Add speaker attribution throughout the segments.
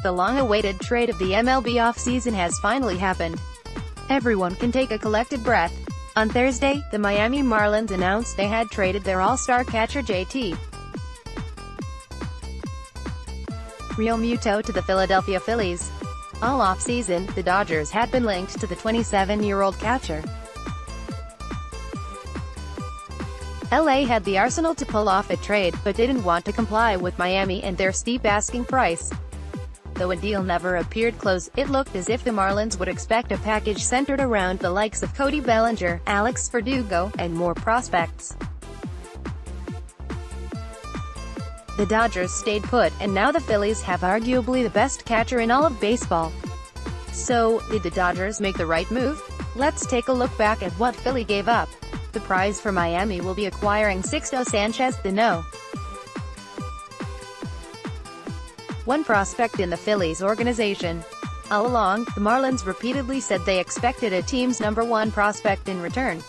Speaker 1: The long-awaited trade of the MLB offseason has finally happened. Everyone can take a collective breath. On Thursday, the Miami Marlins announced they had traded their all-star catcher JT Realmuto to the Philadelphia Phillies. All offseason, the Dodgers had been linked to the 27-year-old catcher. LA had the arsenal to pull off a trade, but didn't want to comply with Miami and their steep asking price. Though a deal never appeared close, it looked as if the Marlins would expect a package centered around the likes of Cody Bellinger, Alex Verdugo, and more prospects. The Dodgers stayed put, and now the Phillies have arguably the best catcher in all of baseball. So, did the Dodgers make the right move? Let's take a look back at what Philly gave up. The prize for Miami will be acquiring Sixto Sanchez, the No. 1 prospect in the Phillies organization. All along, the Marlins repeatedly said they expected a team's number 1 prospect in return.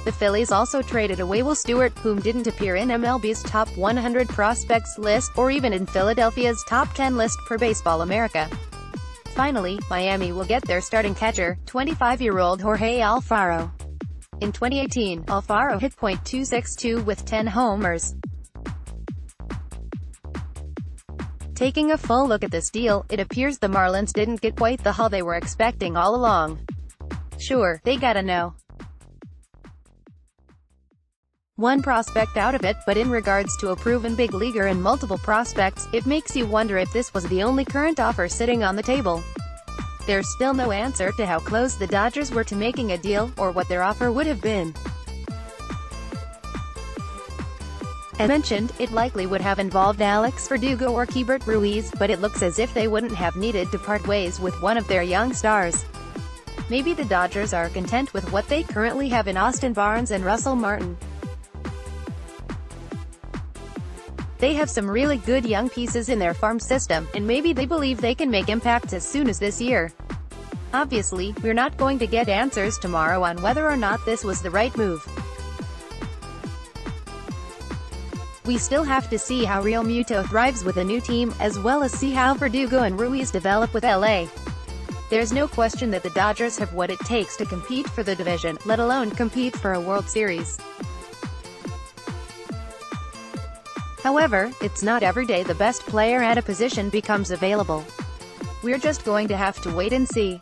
Speaker 1: The Phillies also traded away Will Stewart, whom didn't appear in MLB's top 100 prospects list, or even in Philadelphia's top 10 list per Baseball America. Finally, Miami will get their starting catcher, 25-year-old Jorge Alfaro. In 2018, Alfaro hit .262 with 10 homers. Taking a full look at this deal, it appears the Marlins didn't get quite the haul they were expecting all along. Sure, they got a No. 1 prospect out of it, but in regards to a proven big leaguer and multiple prospects, it makes you wonder if this was the only current offer sitting on the table. There's still no answer to how close the Dodgers were to making a deal, or what their offer would have been. As mentioned, it likely would have involved Alex Verdugo or Keibert Ruiz, but it looks as if they wouldn't have needed to part ways with one of their young stars. Maybe the Dodgers are content with what they currently have in Austin Barnes and Russell Martin. They have some really good young pieces in their farm system, and maybe they believe they can make impacts as soon as this year. Obviously, we're not going to get answers tomorrow on whether or not this was the right move. We still have to see how Realmuto thrives with a new team, as well as see how Verdugo and Ruiz develop with LA. There's no question that the Dodgers have what it takes to compete for the division, let alone compete for a World Series. However, it's not every day the best player at a position becomes available. We're just going to have to wait and see.